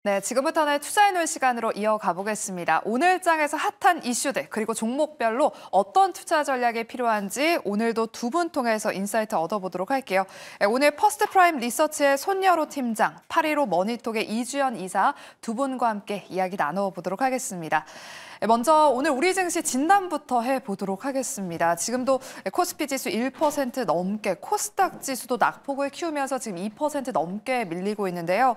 네, 지금부터는 투자해놓은 시간으로 이어가 보겠습니다. 오늘 장에서 핫한 이슈들 그리고 종목별로 어떤 투자 전략이 필요한지 오늘도 두 분 통해서 인사이트 얻어보도록 할게요. 오늘 퍼스트프라임 리서치의 손여로 팀장, 815 머니톡의 이주연 이사 두 분과 함께 이야기 나눠보도록 하겠습니다. 먼저 오늘 우리 증시 진단부터 해보도록 하겠습니다. 지금도 코스피 지수 1% 넘게, 코스닥 지수도 낙폭을 키우면서 지금 2% 넘게 밀리고 있는데요.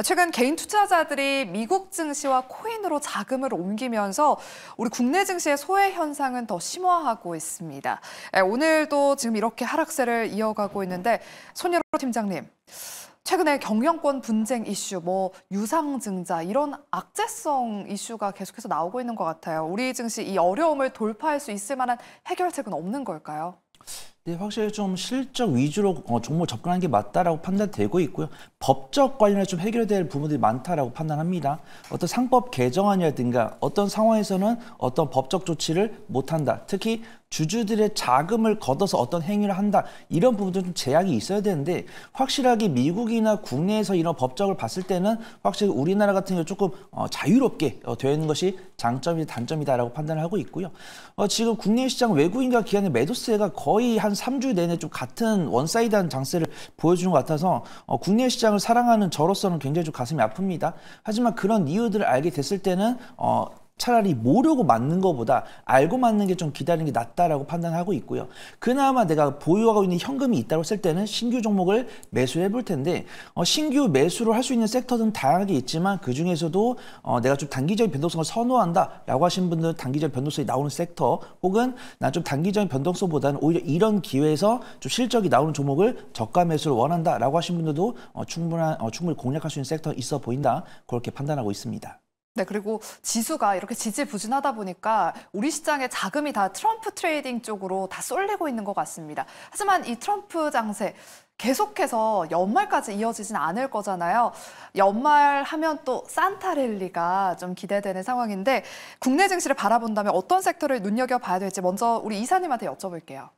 최근 개인 투자자들이 미국 증시와 코인으로 자금을 옮기면서 우리 국내 증시의 소외 현상은 더 심화하고 있습니다. 오늘도 지금 이렇게 하락세를 이어가고 있는데 손여로 팀장님. 최근에 경영권 분쟁 이슈, 유상증자 이런 악재성 이슈가 계속해서 나오고 있는 것 같아요. 우리 증시 이 어려움을 돌파할 수 있을 만한 해결책은 없는 걸까요? 네, 확실히 좀 실적 위주로 종목 접근하는 게 맞다라고 판단되고 있고요. 법적 관련해서 좀 해결될 부분들이 많다라고 판단합니다. 어떤 상법 개정안이라든가 어떤 상황에서는 어떤 법적 조치를 못한다. 특히 주주들의 자금을 걷어서 어떤 행위를 한다. 이런 부분도 좀 제약이 있어야 되는데 확실하게 미국이나 국내에서 이런 법적을 봤을 때는 확실히 우리나라 같은 경우 조금 자유롭게 되어 있는 것이 장점이다 단점이다라고 판단을 하고 있고요. 지금 국내 시장 외국인과 기관의 매도세가 거의 한 3주 내내 좀 같은 원사이드한 장세를 보여주는 것 같아서 국내 시장을 사랑하는 저로서는 굉장히 좀 가슴이 아픕니다. 하지만 그런 이유들을 알게 됐을 때는 차라리 모르고 맞는 것보다 알고 맞는 게 좀 기다리는 게 낫다라고 판단하고 있고요. 그나마 내가 보유하고 있는 현금이 있다고 했을 때는 신규 종목을 매수해 볼 텐데 신규 매수를 할 수 있는 섹터는 다양하게 있지만 그중에서도 내가 좀 단기적인 변동성을 선호한다라고 하신 분들은 단기적인 변동성이 나오는 섹터 혹은 난 좀 단기적인 변동성보다는 오히려 이런 기회에서 좀 실적이 나오는 종목을 저가 매수를 원한다라고 하신 분들도 충분히 공략할 수 있는 섹터가 있어 보인다. 그렇게 판단하고 있습니다. 네, 그리고 지수가 이렇게 지지부진하다 보니까 우리 시장의 자금이 다 트럼프 트레이딩 쪽으로 다 쏠리고 있는 것 같습니다. 하지만 이 트럼프 장세 계속해서 연말까지 이어지진 않을 거잖아요. 연말 하면 또 산타랠리가 좀 기대되는 상황인데 국내 증시를 바라본다면 어떤 섹터를 눈여겨봐야 될지 먼저 우리 이사님한테 여쭤볼게요.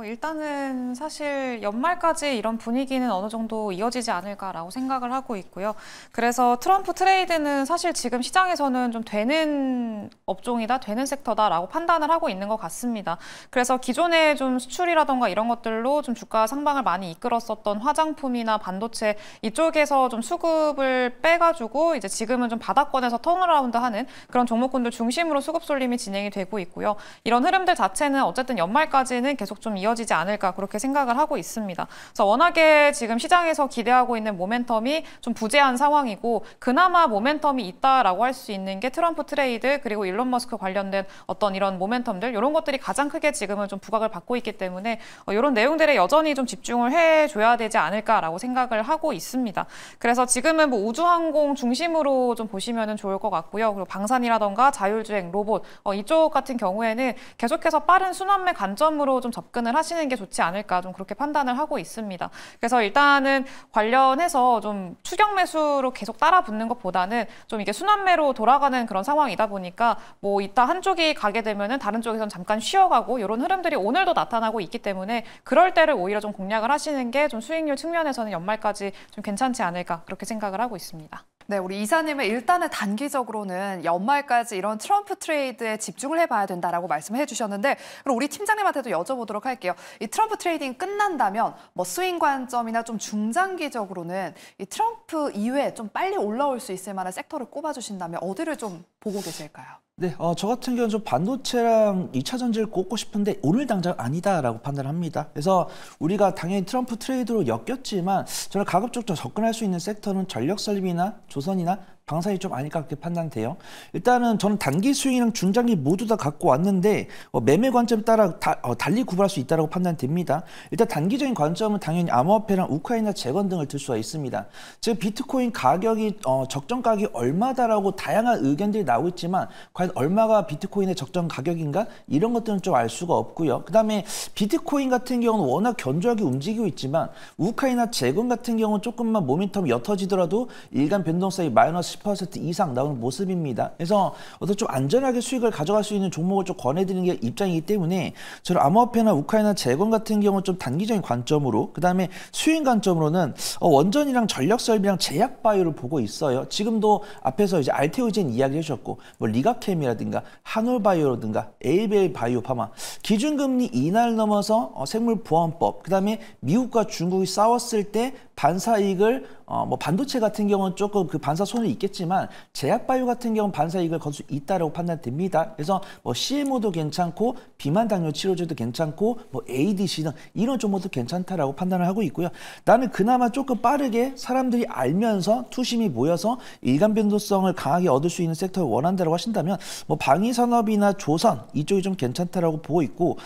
일단은 사실 연말까지 이런 분위기는 어느 정도 이어지지 않을까라고 생각을 하고 있고요. 그래서 트럼프 트레이드는 사실 지금 시장에서는 좀 되는 업종이다, 되는 섹터다라고 판단을 하고 있는 것 같습니다. 그래서 기존에 좀 수출이라던가 이런 것들로 좀 주가 상방을 많이 이끌었었던 화장품이나 반도체 이쪽에서 좀 수급을 빼가지고 이제 지금은 좀 바닥권에서 턴어라운드 하는 그런 종목군들 중심으로 수급 쏠림이 진행이 되고 있고요. 이런 흐름들 자체는 어쨌든 연말까지는 계속 좀 이어지지 않을까 그렇게 생각을 하고 있습니다. 그래서 워낙에 지금 시장에서 기대하고 있는 모멘텀이 좀 부재한 상황이고 그나마 모멘텀이 있다라고 할 수 있는 게 트럼프 트레이드 그리고 일론 머스크 관련된 어떤 이런 모멘텀들 이런 것들이 가장 크게 지금은 좀 부각을 받고 있기 때문에 이런 내용들에 여전히 좀 집중을 해줘야 되지 않을까라고 생각을 하고 있습니다. 그래서 지금은 우주항공 중심으로 좀 보시면 좋을 것 같고요. 그리고 방산이라던가 자율주행, 로봇 이쪽 같은 경우에는 계속해서 빠른 순환매 관점으로 좀 접근을 하시는 게 좋지 않을까 좀 그렇게 판단을 하고 있습니다. 그래서 일단은 관련해서 좀 추격 매수로 계속 따라 붙는 것보다는 좀 이게 순환매로 돌아가는 그런 상황이다 보니까 이따 한쪽이 가게 되면은 다른 쪽에서는 잠깐 쉬어가고 이런 흐름들이 오늘도 나타나고 있기 때문에 그럴 때를 오히려 좀 공략을 하시는 게 좀 수익률 측면에서는 연말까지 좀 괜찮지 않을까 그렇게 생각을 하고 있습니다. 네, 우리 이사님은 일단은 단기적으로는 연말까지 이런 트럼프 트레이드에 집중을 해봐야 된다라고 말씀해 주셨는데 그럼 우리 팀장님한테도 여쭤보도록 할게요. 이 트럼프 트레이딩 끝난다면 스윙 관점이나 좀 중장기적으로는 이 트럼프 이외에 좀 빨리 올라올 수 있을 만한 섹터를 꼽아주신다면 어디를 좀 보고 계실까요? 네, 저 같은 경우는 좀 반도체랑 2차 전지를 꼽고 싶은데 오늘 당장 아니다라고 판단합니다. 그래서 우리가 당연히 트럼프 트레이드로 엮였지만 저는 가급적 접근할 수 있는 섹터는 전력설비나 조선이나 방산이 좀 아닐까 그렇게 판단돼요. 일단은 저는 단기 스윙이랑 중장기 모두 다 갖고 왔는데 매매 관점에 따라 달리 구분할 수 있다고 판단됩니다. 일단 단기적인 관점은 당연히 암호화폐랑 우크라이나 재건 등을 들 수가 있습니다. 즉 비트코인 가격이 적정 가격이 얼마다라고 다양한 의견들이 나오고 있지만 과연 얼마가 비트코인의 적정 가격인가 이런 것들은 좀 알 수가 없고요. 그다음에 비트코인 같은 경우는 워낙 견조하게 움직이고 있지만 우크라이나 재건 같은 경우는 조금만 모멘텀이 옅어지더라도 일간 변동성이 마이너스 10% 이상 나오는 모습입니다. 그래서 어떤 좀 안전하게 수익을 가져갈 수 있는 종목을 좀 권해드리는 게 입장이기 때문에 저는 암호화폐나 우크라이나 재건 같은 경우는 좀 단기적인 관점으로, 그다음에 수익 관점으로는 원전이랑 전력설비랑 제약바이오를 보고 있어요. 지금도 앞에서 이제 알테오젠 이야기 해주셨고, 뭐 리가캠이라든가 한올바이오라든가 에이벨 바이오파마, 기준금리 인하를 넘어서 생물보안법, 그다음에 미국과 중국이 싸웠을 때 반사이익을 뭐 반도체 같은 경우는 조금 그 반사 손이 있겠지만 제약바이오 같은 경우는 반사이익을 거둘 수 있다라고 판단됩니다. 그래서 뭐 CMO도 괜찮고 비만 당뇨 치료제도 괜찮고 뭐 ADC 등 이런 종목도 괜찮다라고 판단을 하고 있고요. 나는 그나마 조금 빠르게 사람들이 알면서 투심이 모여서 일간 변동성을 강하게 얻을 수 있는 섹터를 원한다라고 하신다면 뭐 방위산업이나 조선 이쪽이 좀 괜찮다라고 보고 있고,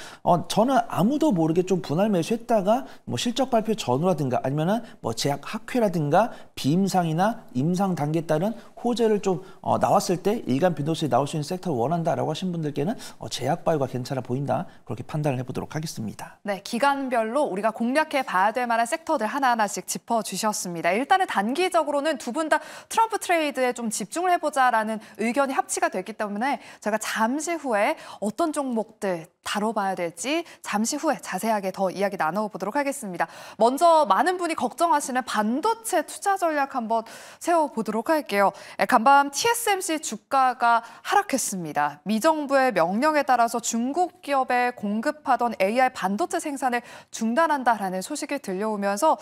저는 아무도 모르게 좀 분할 매수했다가 뭐 실적 발표 전후라든가 아니면은 뭐 제약 학회라든가 비임상이나 임상 단계에 따른 호재를 좀 나왔을 때 일간 변동성이 나올 수 있는 섹터를 원한다라고 하신 분들께는 제약바이오가 괜찮아 보인다, 그렇게 판단을 해보도록 하겠습니다. 네, 기간별로 우리가 공략해 봐야 될 만한 섹터들 하나하나씩 짚어주셨습니다. 일단은 단기적으로는 두 분 다 트럼프 트레이드에 좀 집중을 해보자라는 의견이 합치가 됐기 때문에 제가 잠시 후에 어떤 종목들 다뤄봐야 될지 잠시 후에 자세하게 더 이야기 나눠보도록 하겠습니다. 먼저 많은 분이 걱정하시는 반도체 투자 전략 한번 세워보도록 할게요. 간밤 TSMC 주가가 하락했습니다. 미 정부의 명령에 따라서 중국 기업에 공급하던 AI 반도체 생산을 중단한다라는 소식이 들려오면서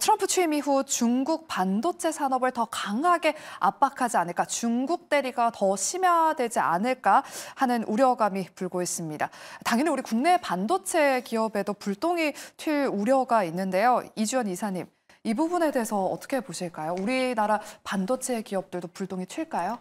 트럼프 취임 이후 중국 반도체 산업을 더 강하게 압박하지 않을까, 중국 대리가 더 심화되지 않을까 하는 우려감이 불고 있습니다. 당연히 우리 국내 반도체 기업에도 불똥이 튈 우려가 있는데요. 이주연 이사님, 이 부분에 대해서 어떻게 보실까요? 우리나라 반도체 기업들도 불똥이 튈까요?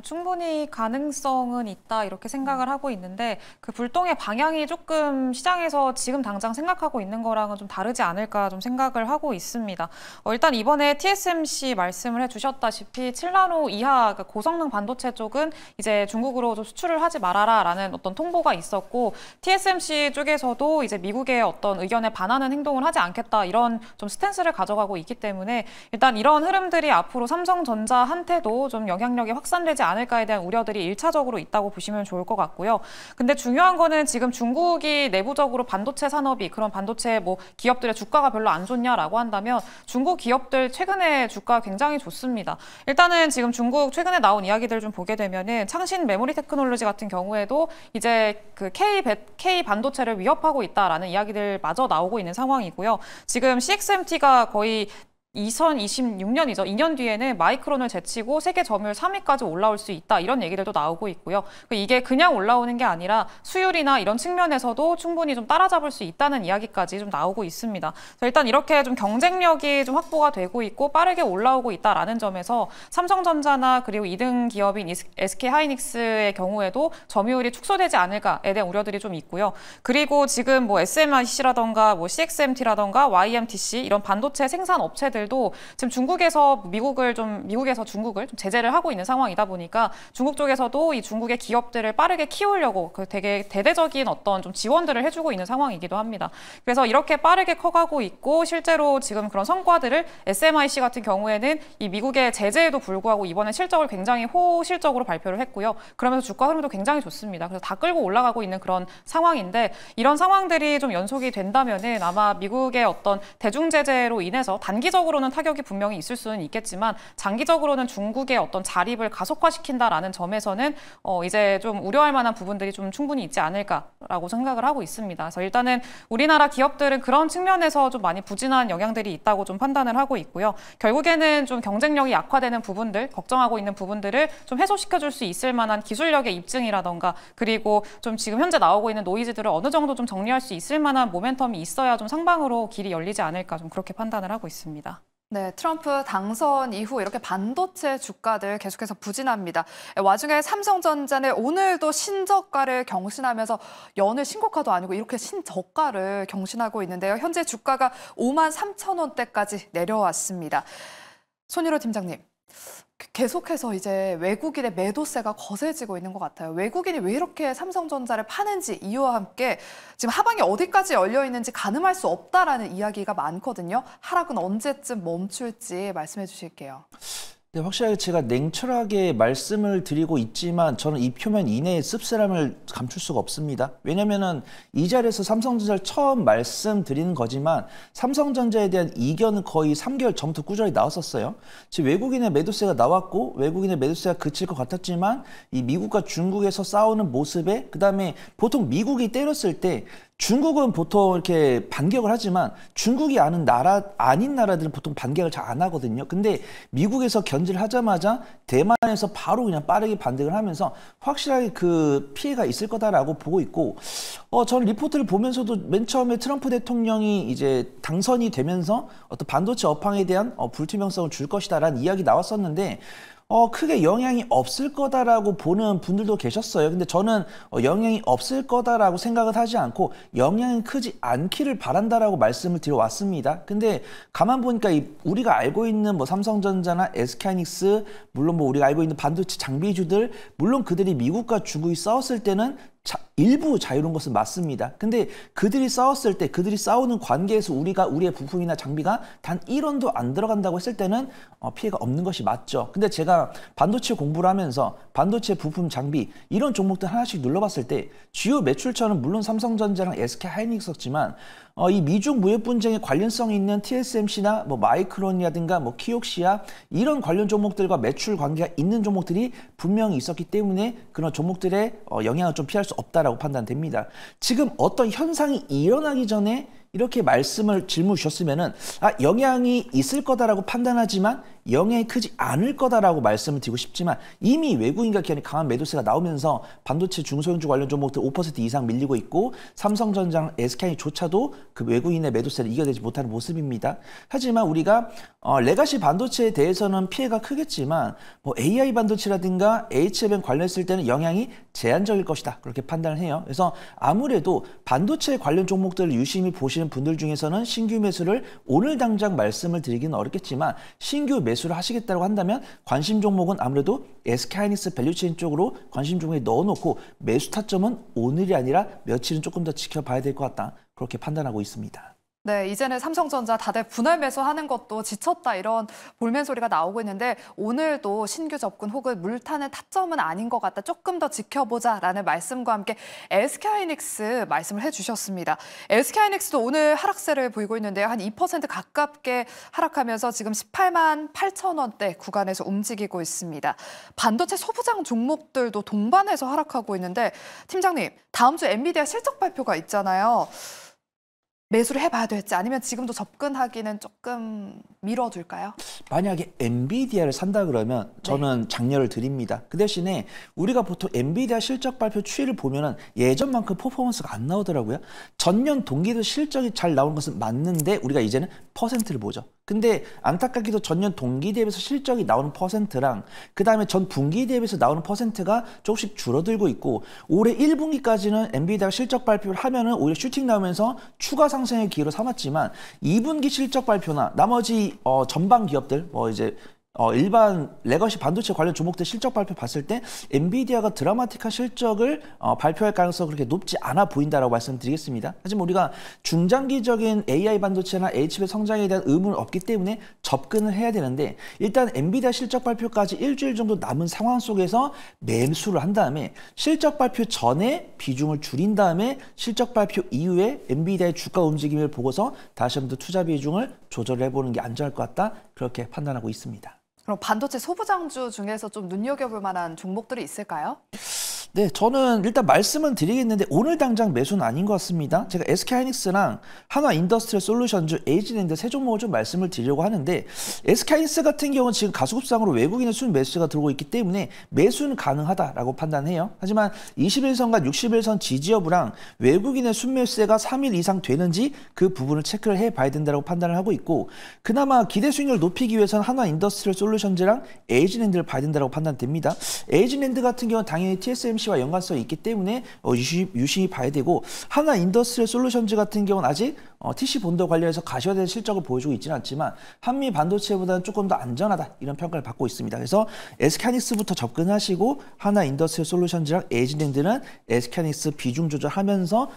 충분히 가능성은 있다 이렇게 생각을 하고 있는데, 그 불똥의 방향이 조금 시장에서 지금 당장 생각하고 있는 거랑은 좀 다르지 않을까 좀 생각을 하고 있습니다. 일단 이번에 TSMC 말씀을 해주셨다시피 7나노 이하 고성능 반도체 쪽은 이제 중국으로 좀 수출을 하지 말아라라는 어떤 통보가 있었고, TSMC 쪽에서도 이제 미국의 어떤 의견에 반하는 행동을 하지 않겠다 이런 좀 스탠스를 가져가고 있기 때문에 일단 이런 흐름들이 앞으로 삼성전자한테도 좀 영향력이 확산되지 않을까에 대한 우려들이 1차적으로 있다고 보시면 좋을 것 같고요. 근데 중요한 거는 지금 중국이 내부적으로 반도체 산업이, 그런 반도체 뭐 기업들의 주가가 별로 안 좋냐라고 한다면 중국 기업들 최근에 주가 굉장히 좋습니다. 일단은 지금 중국 최근에 나온 이야기들 좀 보게 되면은 창신 메모리 테크놀로지 같은 경우에도 이제 그 K 반도체를 위협하고 있다라는 이야기들 마저 나오고 있는 상황이고요. 지금 CXMT가 거의 2026년이죠. 2년 뒤에는 마이크론을 제치고 세계 점유율 3위까지 올라올 수 있다, 이런 얘기들도 나오고 있고요. 이게 그냥 올라오는 게 아니라 수율이나 이런 측면에서도 충분히 좀 따라잡을 수 있다는 이야기까지 좀 나오고 있습니다. 일단 이렇게 좀 경쟁력이 좀 확보가 되고 있고 빠르게 올라오고 있다라는 점에서 삼성전자나 그리고 2등 기업인 SK하이닉스의 경우에도 점유율이 축소되지 않을까에 대한 우려들이 좀 있고요. 그리고 지금 뭐 SMIC라던가 뭐 CXMT라던가 YMTC 이런 반도체 생산 업체들 도 지금 미국에서 중국을 좀 제재를 하고 있는 상황이다 보니까 중국 쪽에서도 이 중국의 기업들을 빠르게 키우려고 되게 대대적인 어떤 좀 지원들을 해주고 있는 상황이기도 합니다. 그래서 이렇게 빠르게 커가고 있고, 실제로 지금 그런 성과들을 SMIC 같은 경우에는 이 미국의 제재에도 불구하고 이번에 실적을 굉장히 호실적으로 발표를 했고요. 그러면서 주가 흐름도 굉장히 좋습니다. 그래서 다 끌고 올라가고 있는 그런 상황인데, 이런 상황들이 좀 연속이 된다면은 아마 미국의 어떤 대중 제재로 인해서 단기적으로는 타격이 분명히 있을 수는 있겠지만 장기적으로는 중국의 어떤 자립을 가속화시킨다라는 점에서는 이제 좀 우려할 만한 부분들이 좀 충분히 있지 않을까라고 생각을 하고 있습니다. 그래서 일단은 우리나라 기업들은 그런 측면에서 좀 많이 부진한 영향들이 있다고 좀 판단을 하고 있고요. 결국에는 좀 경쟁력이 약화되는 부분들, 걱정하고 있는 부분들을 좀 해소시켜줄 수 있을 만한 기술력의 입증이라던가, 그리고 좀 지금 현재 나오고 있는 노이즈들을 어느 정도 좀 정리할 수 있을 만한 모멘텀이 있어야 좀 상방으로 길이 열리지 않을까, 좀 그렇게 판단을 하고 있습니다. 네, 트럼프 당선 이후 이렇게 반도체 주가들 계속해서 부진합니다. 와중에 삼성전자는 오늘도 신저가를 경신하면서 연일 신고가도 아니고 이렇게 신저가를 경신하고 있는데요. 현재 주가가 53,000원대까지 내려왔습니다. 손희로 팀장님, 계속해서 이제 외국인의 매도세가 거세지고 있는 것 같아요. 외국인이 왜 이렇게 삼성전자를 파는지 이유와 함께 지금 하방이 어디까지 열려 있는지 가늠할 수 없다라는 이야기가 많거든요. 하락은 언제쯤 멈출지 말씀해 주실게요. 네, 확실하게 제가 냉철하게 말씀을 드리고 있지만 저는 이 표면 이내의 씁쓸함을 감출 수가 없습니다. 왜냐면은 이 자리에서 삼성전자를 처음 말씀드리는 거지만 삼성전자에 대한 이견은 거의 3개월 전부터 꾸준히 나왔었어요. 지금 외국인의 매도세가 나왔고 외국인의 매도세가 그칠 것 같았지만 이 미국과 중국에서 싸우는 모습에 그다음에 보통 미국이 때렸을 때 중국은 보통 이렇게 반격을 하지만 중국이 아닌 나라들은 보통 반격을 잘 안 하거든요. 근데 미국에서 견제를 하자마자 대만에서 바로 그냥 빠르게 반격을 하면서 확실하게 그 피해가 있을 거다라고 보고 있고, 저는 리포트를 보면서도 맨 처음에 트럼프 대통령이 이제 당선이 되면서 어떤 반도체 업황에 대한 불투명성을 줄 것이다라는 이야기 나왔었는데, 크게 영향이 없을 거다라고 보는 분들도 계셨어요. 근데 저는 영향이 없을 거다라고 생각을 하지 않고 영향이 크지 않기를 바란다라고 말씀을 드려왔습니다. 근데 가만 보니까 우리가 알고 있는 뭐 삼성전자나 SK하이닉스, 물론 뭐 우리가 알고 있는 반도체 장비주들, 물론 그들이 미국과 중국이 싸웠을 때는 일부 자유로운 것은 맞습니다. 근데 그들이 싸웠을 때 그들이 싸우는 관계에서 우리의 부품이나 장비가 단 1원도 안 들어간다고 했을 때는 피해가 없는 것이 맞죠. 근데 제가 반도체 공부를 하면서 반도체 부품 장비 이런 종목들 하나씩 눌러봤을 때 주요 매출처는 물론 삼성전자랑 SK하이닉스였지만 이 미중 무역 분쟁에 관련성이 있는 TSMC나 뭐 마이크론이라든가 뭐 키옥시아 이런 관련 종목들과 매출 관계가 있는 종목들이 분명히 있었기 때문에 그런 종목들의 영향을 좀 피할 수 없다라고 판단됩니다. 지금 어떤 현상이 일어나기 전에 이렇게 질문 주셨으면은 영향이 있을 거다라고 판단하지만 영향이 크지 않을 거다라고 말씀을 드리고 싶지만 이미 외국인과 기관의 강한 매도세가 나오면서 반도체 중소형주 관련 종목들 5% 이상 밀리고 있고 삼성전자랑 SK조차도 그 외국인의 매도세를 이겨내지 못하는 모습입니다. 하지만 우리가 레가시 반도체에 대해서는 피해가 크겠지만 뭐 AI 반도체라든가 HBM 관련했을 때는 영향이 제한적일 것이다 그렇게 판단을 해요. 그래서 아무래도 반도체 관련 종목들을 유심히 보시는 분들 중에서는 신규 매수를 오늘 당장 말씀을 드리기는 어렵겠지만 신규 매수를 하시겠다고 한다면 관심 종목은 아무래도 SK하이닉스 밸류체인 쪽으로 관심 종목에 넣어놓고 매수 타점은 오늘이 아니라 며칠은 조금 더 지켜봐야 될 것 같다 그렇게 판단하고 있습니다. 네, 이제는 삼성전자 다들 분할 매수하는 것도 지쳤다 이런 볼멘 소리가 나오고 있는데 오늘도 신규 접근 혹은 물타는 타점은 아닌 것 같다. 조금 더 지켜보자라는 말씀과 함께 SK하이닉스 말씀을 해주셨습니다. SK하이닉스도 오늘 하락세를 보이고 있는데요. 한 2% 가깝게 하락하면서 지금 18만 8천 원대 구간에서 움직이고 있습니다. 반도체 소부장 종목들도 동반해서 하락하고 있는데 팀장님, 다음 주 엔비디아 실적 발표가 있잖아요. 매수를 해봐야 될지 아니면 지금도 접근하기는 조금 미뤄둘까요? 만약에 엔비디아를 산다 그러면 저는 장려를 드립니다. 그 대신에 우리가 보통 엔비디아 실적 발표 추이를 보면은 예전만큼 퍼포먼스가 안 나오더라고요. 전년 동기도 실적이 잘 나오는 것은 맞는데 우리가 이제는 퍼센트를 보죠. 근데 안타깝게도 전년 동기 대비해서 실적이 나오는 퍼센트랑 그 다음에 전 분기 대비해서 나오는 퍼센트가 조금씩 줄어들고 있고 올해 1분기까지는 엔비디아 실적 발표를 하면은 오히려 슈팅 나오면서 추가 상승의 기회로 삼았지만 2분기 실적 발표나 나머지 전방 기업들 이제 일반 레거시 반도체 관련 종목들 실적 발표 봤을 때 엔비디아가 드라마틱한 실적을 발표할 가능성이 그렇게 높지 않아 보인다라고 말씀드리겠습니다. 하지만 우리가 중장기적인 AI 반도체나 HBM 성장에 대한 의문은 없기 때문에 접근을 해야 되는데 일단 엔비디아 실적 발표까지 일주일 정도 남은 상황 속에서 매수를 한 다음에 실적 발표 전에 비중을 줄인 다음에 실적 발표 이후에 엔비디아의 주가 움직임을 보고서 다시 한번 더 투자 비중을 조절을 해보는 게 안전할 것 같다 그렇게 판단하고 있습니다. 그럼 반도체 소부장주 중에서 좀 눈여겨볼 만한 종목들이 있을까요? 네, 저는 일단 말씀은 드리겠는데 오늘 당장 매수는 아닌 것 같습니다. 제가 SK하이닉스랑 한화 인더스트리얼 솔루션즈, 에이지랜드 세 종목을 좀 말씀을 드리려고 하는데 SK하이닉스 같은 경우는 지금 가수급상으로 외국인의 순 매수가 들어오고 있기 때문에 매수는 가능하다라고 판단해요. 하지만 21선과 61선 지지 여부랑 외국인의 순 매수세가 3일 이상 되는지 그 부분을 체크를 해봐야 된다고 판단을 하고 있고 그나마 기대 수익률을 높이기 위해서는 한화 인더스트리얼 솔루션즈랑 에이지랜드를 봐야 된다고 판단됩니다. 에이지랜드 같은 경우는 당연히 TSMC와 연관성이 있기 때문에 유심히 봐야 되고 한화 인더스트리얼 솔루션즈 같은 경우는 아직 TC 본도 관련해서 가셔야 될 실적을 보여주고 있지는 않지만 한미 반도체보다는 조금 더 안전하다 이런 평가를 받고 있습니다. 그래서 SK하이닉스부터 접근하시고 한화 인더스트리얼 솔루션즈랑 에이지랜드는 SK하이닉스 비중 조절하면서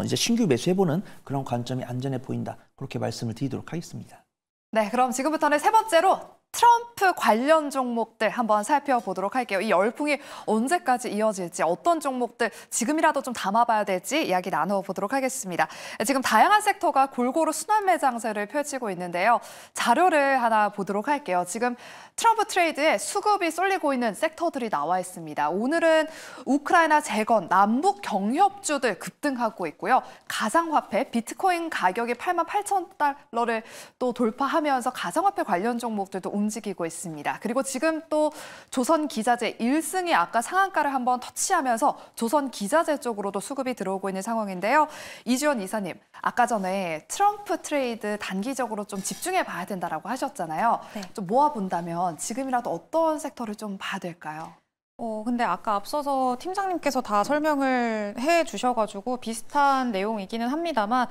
이제 신규 매수해보는 그런 관점이 안전해 보인다 그렇게 말씀을 드리도록 하겠습니다. 네, 그럼 지금부터는 세 번째로 트럼프 관련 종목들 한번 살펴보도록 할게요. 이 열풍이 언제까지 이어질지, 어떤 종목들 지금이라도 좀 담아봐야 될지 이야기 나눠보도록 하겠습니다. 지금 다양한 섹터가 골고루 순환매 장세를 펼치고 있는데요. 자료를 하나 보도록 할게요. 지금 트럼프 트레이드에 수급이 쏠리고 있는 섹터들이 나와 있습니다. 오늘은 우크라이나 재건, 남북 경협주들 급등하고 있고요. 가상화폐, 비트코인 가격이 88,000달러를 또 돌파하면서 가상화폐 관련 종목들도 움직이고 있습니다. 그리고 지금 또 조선기자재 1승이 아까 상한가를 한번 터치하면서 조선기자재 쪽으로도 수급이 들어오고 있는 상황인데요. 이주연 이사님, 아까 전에 트럼프 트레이드 단기적으로 좀 집중해 봐야 된다라고 하셨잖아요. 네. 좀 모아본다면 지금이라도 어떤 섹터를 좀 봐야 될까요? 근데 아까 앞서서 팀장님께서 다 설명을 해 주셔가지고 비슷한 내용이기는 합니다만,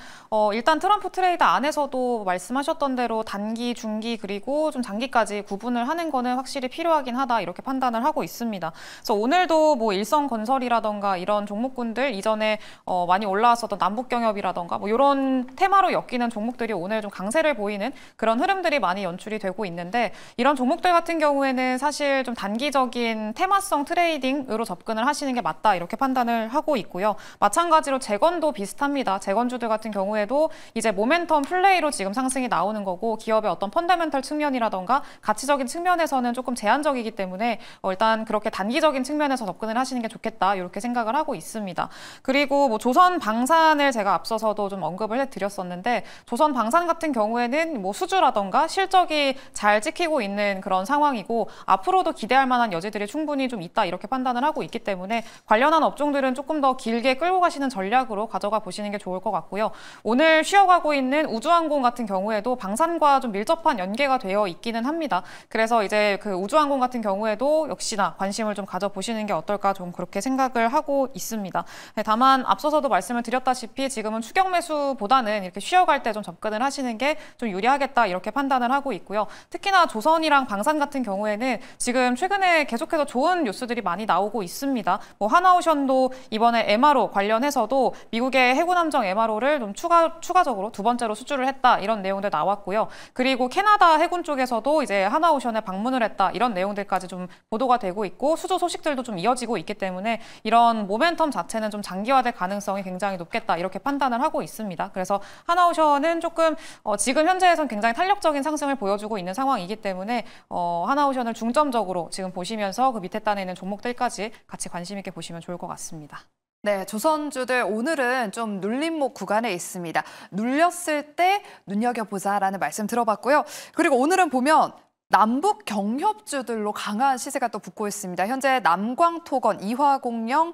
일단 트럼프 트레이드 안에서도 말씀하셨던 대로 단기, 중기, 그리고 좀 장기까지 구분을 하는 거는 확실히 필요하긴 하다, 이렇게 판단을 하고 있습니다. 그래서 오늘도 뭐 일성건설이라던가 이런 종목군들, 이전에 많이 올라왔었던 남북경협이라던가 뭐 이런 테마로 엮이는 종목들이 오늘 좀 강세를 보이는 그런 흐름들이 많이 연출이 되고 있는데, 이런 종목들 같은 경우에는 사실 좀 단기적인 테마성 트레이딩으로 접근을 하시는 게 맞다, 이렇게 판단을 하고 있고요. 마찬가지로 재건도 비슷합니다. 재건주들 같은 경우에도 이제 모멘텀 플레이로 지금 상승이 나오는 거고, 기업의 어떤 펀더멘털 측면이라던가 가치적인 측면에서는 조금 제한적이기 때문에 일단 그렇게 단기적인 측면에서 접근을 하시는 게 좋겠다, 이렇게 생각을 하고 있습니다. 그리고 뭐 조선 방산을 제가 앞서서도 좀 언급을 해드렸었는데, 조선 방산 같은 경우에는 뭐 수주라던가 실적이 잘 찍히고 있는 그런 상황이고, 앞으로도 기대할 만한 여지들이 충분히 좀 있다, 이렇게 판단을 하고 있기 때문에 관련한 업종들은 조금 더 길게 끌고 가시는 전략으로 가져가 보시는 게 좋을 것 같고요. 오늘 쉬어가고 있는 우주항공 같은 경우에도 방산과 좀 밀접한 연계가 되어 있기는 합니다. 그래서 이제 그 우주항공 같은 경우에도 역시나 관심을 좀 가져보시는 게 어떨까, 좀 그렇게 생각을 하고 있습니다. 다만 앞서서도 말씀을 드렸다시피 지금은 추격 매수보다는 이렇게 쉬어갈 때 좀 접근을 하시는 게 좀 유리하겠다, 이렇게 판단을 하고 있고요. 특히나 조선이랑 방산 같은 경우에는 지금 최근에 계속해서 좋은 뉴스들이 많이 나오고 있습니다. 뭐 하나오션도 이번에 MRO 관련해서도 미국의 해군함정 MRO를 좀 추가적으로 두 번째로 수주를 했다, 이런 내용들 나왔고요. 그리고 캐나다 해군 쪽에서도 이제 하나오션에 방문을 했다, 이런 내용들까지 좀 보도가 되고 있고, 수주 소식들도 좀 이어지고 있기 때문에 이런 모멘텀 자체는 좀 장기화될 가능성이 굉장히 높겠다, 이렇게 판단을 하고 있습니다. 그래서 하나오션은 조금 지금 현재에선 굉장히 탄력적인 상승을 보여주고 있는 상황이기 때문에 하나오션을 중점적으로 지금 보시면서 그 밑에 단에 있는 종목들까지 같이 관심 있게 보시면 좋을 것 같습니다. 네, 조선주들 오늘은 좀 눌림목 구간에 있습니다. 눌렸을 때 눈여겨보자라는 말씀 들어봤고요. 그리고 오늘은 보면 남북 경협주들로 강한 시세가 또 붙고 있습니다. 현재 남광토건, 이화공영,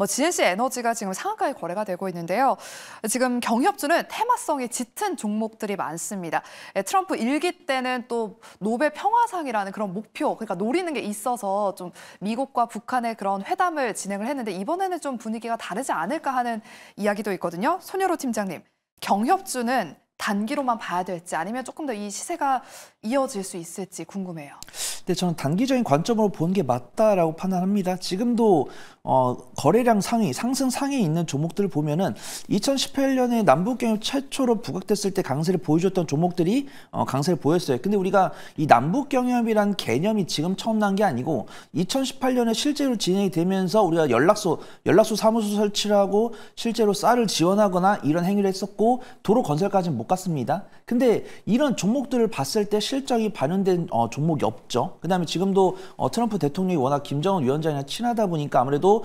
GNC 에너지가 지금 상한가에 거래가 되고 있는데요. 지금 경협주는 테마성이 짙은 종목들이 많습니다. 트럼프 1기 때는 또 노벨 평화상이라는 그런 목표, 그러니까 노리는 게 있어서 좀 미국과 북한의 그런 회담을 진행을 했는데, 이번에는 좀 분위기가 다르지 않을까 하는 이야기도 있거든요. 손여로 팀장님, 경협주는 단기로만 봐야 될지 아니면 조금 더 이 시세가 이어질 수 있을지 궁금해요. 근데 저는 단기적인 관점으로 보는 게 맞다라고 판단합니다. 지금도 거래량 상위, 상승 상위에 있는 종목들을 보면은 2018년에 남북경협 최초로 부각됐을 때 강세를 보여줬던 종목들이 강세를 보였어요. 근데 우리가 이 남북경협이란 개념이 지금 처음 난 게 아니고 2018년에 실제로 진행이 되면서 우리가 연락소 사무소 설치를 하고 실제로 쌀을 지원하거나 이런 행위를 했었고, 도로 건설까지는 못 갔습니다. 근데 이런 종목들을 봤을 때 실적이 반영된 종목이 없죠. 그다음에 지금도 트럼프 대통령이 워낙 김정은 위원장이랑 친하다 보니까 아무래도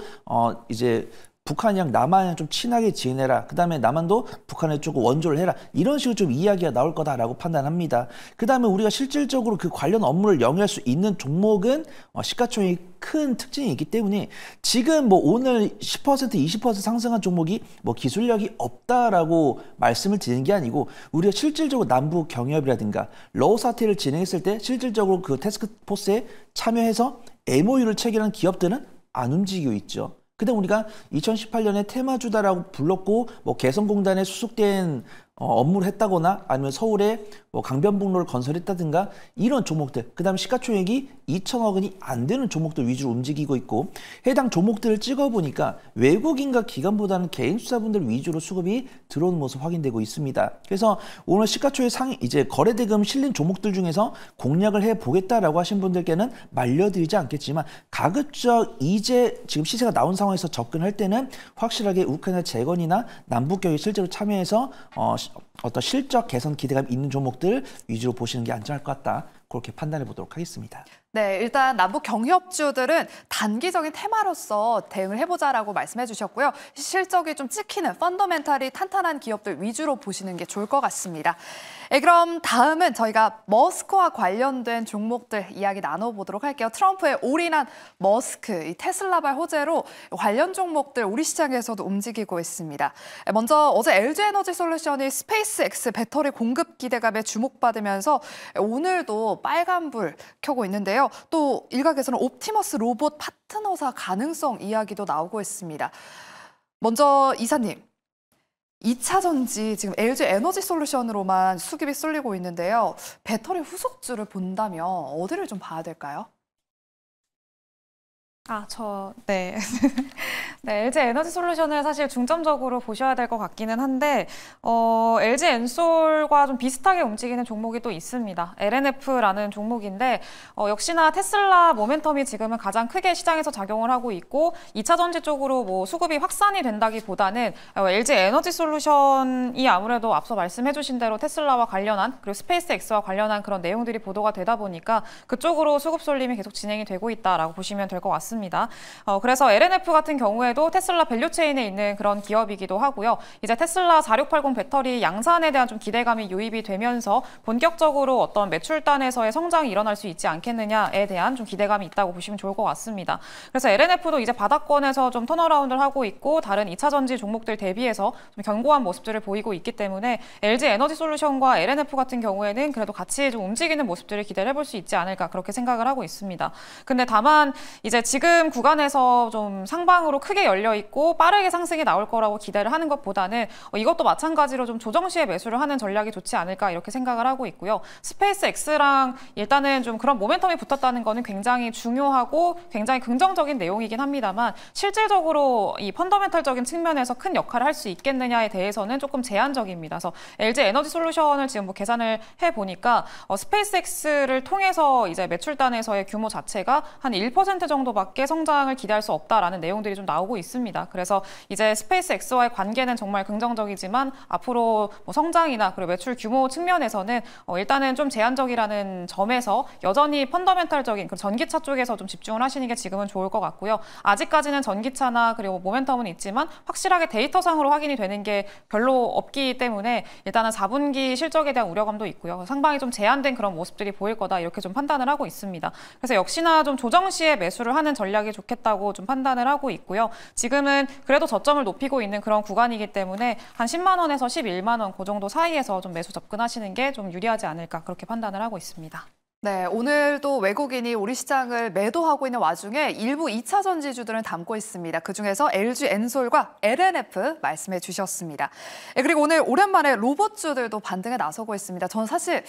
이제 북한이랑 남한이랑 좀 친하게 지내라. 그다음에 남한도 북한에 조금 원조를 해라. 이런 식으로 좀 이야기가 나올 거다라고 판단합니다. 그다음에 우리가 실질적으로 그 관련 업무를 영위할 수 있는 종목은 시가총액이 큰 특징이 있기 때문에 지금 뭐 오늘 10%, 20% 상승한 종목이 뭐 기술력이 없다라고 말씀을 드리는 게 아니고, 우리가 실질적으로 남북 경협이라든가 러우 사태를 진행했을 때 실질적으로 그 태스크포스에 참여해서 MOU를 체결한 기업들은 안 움직이고 있죠. 근데 우리가 2018년에 테마주다라고 불렀고, 뭐 개성공단에 수속된 업무를 했다거나 아니면 서울에 뭐 강변북로를 건설했다든가 이런 종목들, 그다음 시가총액이 2천억 원이 안 되는 종목들 위주로 움직이고 있고, 해당 종목들을 찍어보니까 외국인과 기관보다는 개인 투자분들 위주로 수급이 들어오는 모습 확인되고 있습니다. 그래서 오늘 시가총액 상위 이제 거래대금 실린 종목들 중에서 공략을 해보겠다라고 하신 분들께는 말려드리지 않겠지만, 가급적 이제 지금 시세가 나온 상황에서 접근할 때는 확실하게 우크라이나 재건이나 남북교역에 실제로 참여해서 어떤 실적 개선 기대감이 있는 종목들 위주로 보시는 게 안전할 것 같다. 그렇게 판단해 보도록 하겠습니다. 네, 일단 남북 경협주들은 단기적인 테마로서 대응을 해보자라고 말씀해 주셨고요. 실적이 좀 찍히는 펀더멘탈이 탄탄한 기업들 위주로 보시는 게 좋을 것 같습니다. 그럼 다음은 저희가 머스크와 관련된 종목들 이야기 나눠보도록 할게요. 트럼프의 올인한 머스크, 이 테슬라발 호재로 관련 종목들 우리 시장에서도 움직이고 있습니다. 먼저 어제 LG에너지솔루션이 스페이스X 배터리 공급 기대감에 주목받으면서 오늘도 빨간불 켜고 있는데요. 또 일각에서는 옵티머스 로봇 파트너사 가능성 이야기도 나오고 있습니다. 먼저 이사님, 2차 전지 지금 LG 에너지솔루션으로만 수급이 쏠리고 있는데요. 배터리 후속주를 본다면 어디를 좀 봐야 될까요? 네. 네, LG 에너지솔루션을 사실 중점적으로 보셔야 될 것 같기는 한데, LG 엔솔과 좀 비슷하게 움직이는 종목이 또 있습니다. LNF라는 종목인데, 역시나 테슬라 모멘텀이 지금은 가장 크게 시장에서 작용을 하고 있고, 2차 전지 쪽으로 뭐 수급이 확산이 된다기보다는 LG 에너지솔루션이 아무래도 앞서 말씀해주신 대로 테슬라와 관련한, 그리고 스페이스X와 관련한 그런 내용들이 보도가 되다 보니까 그쪽으로 수급 쏠림이 계속 진행이 되고 있다라고 보시면 될 것 같습니다. 그래서 LNF 같은 경우에도 테슬라 밸류체인에 있는 그런 기업이기도 하고요. 이제 테슬라 4680 배터리 양산에 대한 좀 기대감이 유입이 되면서 본격적으로 어떤 매출단에서의 성장이 일어날 수 있지 않겠느냐에 대한 좀 기대감이 있다고 보시면 좋을 것 같습니다. 그래서 LNF도 이제 바닥권에서 좀 턴어라운드를 하고 있고, 다른 2차 전지 종목들 대비해서 좀 견고한 모습들을 보이고 있기 때문에 LG 에너지솔루션과 LNF 같은 경우에는 그래도 같이 좀 움직이는 모습들을 기대를 해볼 수 있지 않을까, 그렇게 생각을 하고 있습니다. 근데 다만 이제 지금 구간에서 좀 상방으로 크게 열려 있고 빠르게 상승이 나올 거라고 기대를 하는 것보다는 이것도 마찬가지로 좀 조정 시에 매수를 하는 전략이 좋지 않을까, 이렇게 생각을 하고 있고요. 스페이스X랑 일단은 좀 그런 모멘텀이 붙었다는 거는 굉장히 중요하고 굉장히 긍정적인 내용이긴 합니다만, 실질적으로 이 펀더멘탈적인 측면에서 큰 역할을 할 수 있겠느냐에 대해서는 조금 제한적입니다. 그래서 LG 에너지솔루션을 지금 뭐 계산을 해 보니까 스페이스X를 통해서 이제 매출단에서의 규모 자체가 한 1% 정도밖에 성장을 기대할 수 없다라는 내용들이 좀 나오고 있습니다. 그래서 이제 스페이스X와의 관계는 정말 긍정적이지만 앞으로 뭐 성장이나 그리고 매출 규모 측면에서는 일단은 좀 제한적이라는 점에서 여전히 펀더멘탈적인 그 전기차 쪽에서 좀 집중을 하시는 게 지금은 좋을 것 같고요. 아직까지는 전기차나 그리고 모멘텀은 있지만 확실하게 데이터상으로 확인이 되는 게 별로 없기 때문에 일단은 4분기 실적에 대한 우려감도 있고요. 상방이 좀 제한된 그런 모습들이 보일 거다, 이렇게 좀 판단을 하고 있습니다. 그래서 역시나 좀 조정 시에 매수를 하는 전략이 좋겠다고 좀 판단을 하고 있고요. 지금은 그래도 저점을 높이고 있는 그런 구간이기 때문에 한 10만 원에서 11만 원 그 정도 사이에서 좀 매수 접근하시는 게 좀 유리하지 않을까, 그렇게 판단을 하고 있습니다. 네, 오늘도 외국인이 우리 시장을 매도하고 있는 와중에 일부 2차 전지주들은 담고 있습니다. 그중에서 LG 엔솔과 LNF 말씀해 주셨습니다. 그리고 오늘 오랜만에 로봇주들도 반등에 나서고 있습니다. 전 사실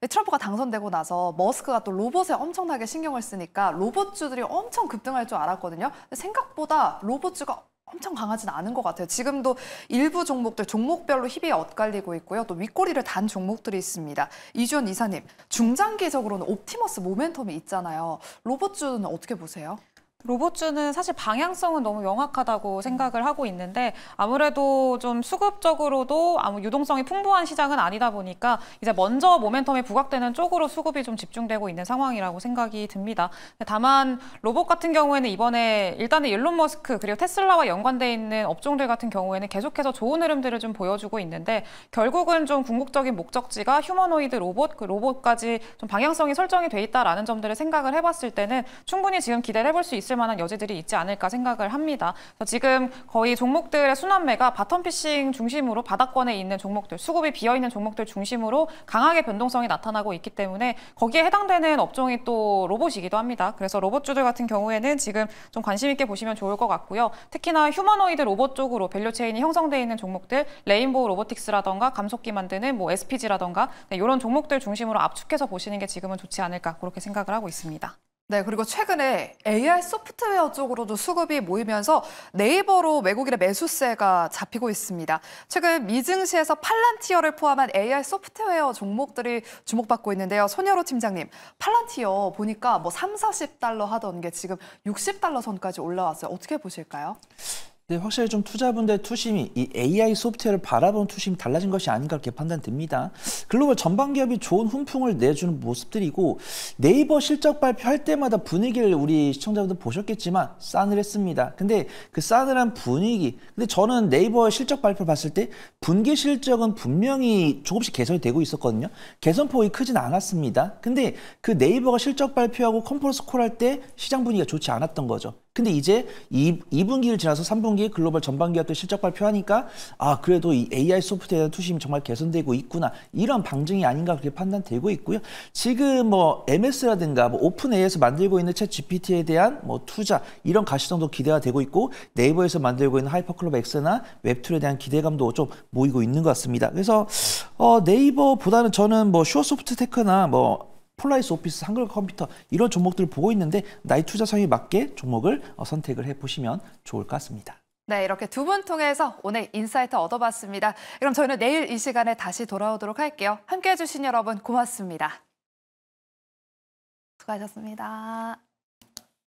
트럼프가 당선되고 나서 머스크가 또 로봇에 엄청나게 신경을 쓰니까 로봇주들이 엄청 급등할 줄 알았거든요. 근데 생각보다 로봇주가 엄청 강하진 않은 것 같아요. 지금도 일부 종목들 종목별로 희비에 엇갈리고 있고요. 또 윗꼬리를 단 종목들이 있습니다. 이주연 이사님, 중장기적으로는 옵티머스 모멘텀이 있잖아요. 로봇주는 어떻게 보세요? 로봇주는 사실 방향성은 너무 명확하다고 생각을 하고 있는데, 아무래도 좀 수급적으로도 유동성이 풍부한 시장은 아니다 보니까 이제 먼저 모멘텀이 부각되는 쪽으로 수급이 좀 집중되고 있는 상황이라고 생각이 듭니다. 다만 로봇 같은 경우에는 이번에 일단은 일론 머스크 그리고 테슬라와 연관돼 있는 업종들 같은 경우에는 계속해서 좋은 흐름들을 좀 보여주고 있는데, 결국은 좀 궁극적인 목적지가 휴머노이드 로봇, 그 로봇까지 좀 방향성이 설정이 돼 있다라는 점들을 생각을 해봤을 때는 충분히 지금 기대를 해볼 수 있을 있을 만한 여지들이 있지 않을까 생각을 합니다. 그래서 지금 거의 종목들의 순환매가 바텀피싱 중심으로 바닥권에 있는 종목들, 수급이 비어있는 종목들 중심으로 강하게 변동성이 나타나고 있기 때문에 거기에 해당되는 업종이 또 로봇이기도 합니다. 그래서 로봇주들 같은 경우에는 지금 좀 관심 있게 보시면 좋을 것 같고요. 특히나 휴머노이드 로봇 쪽으로 밸류 체인이 형성되어 있는 종목들, 레인보우 로보틱스라던가 감속기 만드는 뭐 SPG라던가 이런 종목들 중심으로 압축해서 보시는 게 지금은 좋지 않을까 그렇게 생각을 하고 있습니다. 네, 그리고 최근에 AI 소프트웨어 쪽으로도 수급이 모이면서 네이버로 외국인의 매수세가 잡히고 있습니다. 최근 미증시에서 팔란티어를 포함한 AI 소프트웨어 종목들이 주목받고 있는데요. 손여로 팀장님, 팔란티어 보니까 뭐 30-40달러 하던 게 지금 60달러 선까지 올라왔어요. 어떻게 보실까요? 네, 확실히 좀 투자분들의 투심이 이 AI 소프트웨어를 바라보는 투심이 달라진 것이 아닌가 그렇게 판단됩니다. 글로벌 전반 기업이 좋은 훈풍을 내주는 모습들이고 네이버 실적 발표할 때마다 분위기를 우리 시청자분들 보셨겠지만 싸늘했습니다. 근데 그 싸늘한 분위기, 근데 저는 네이버의 실적 발표를 봤을 때 분기 실적은 분명히 조금씩 개선이 되고 있었거든요. 개선폭이 크진 않았습니다. 근데 그 네이버가 실적 발표하고 컨퍼런스 콜 할 때 시장 분위기가 좋지 않았던 거죠. 근데 이제 2분기를 지나서 3분기 글로벌 전반 기업들 실적 발표하니까 아 그래도 이 AI 소프트웨어에 대한 투심이 정말 개선되고 있구나 이런 방증이 아닌가 그렇게 판단되고 있고요. 지금 뭐 MS라든가 뭐 오픈 AI에서 만들고 있는 챗 GPT에 대한 뭐 투자 이런 가시성도 기대가 되고 있고 네이버에서 만들고 있는 하이퍼클럽 X나 웹툴에 대한 기대감도 좀 모이고 있는 것 같습니다. 그래서 네이버보다는 저는 뭐 슈어소프트테크나 뭐 폴라리스 오피스, 한글 컴퓨터 이런 종목들을 보고 있는데 나의 투자 성에 맞게 종목을 선택을 해보시면 좋을 것 같습니다. 네, 이렇게 두 분 통해서 오늘 인사이트 얻어봤습니다. 그럼 저희는 내일 이 시간에 다시 돌아오도록 할게요. 함께해 주신 여러분 고맙습니다. 수고하셨습니다.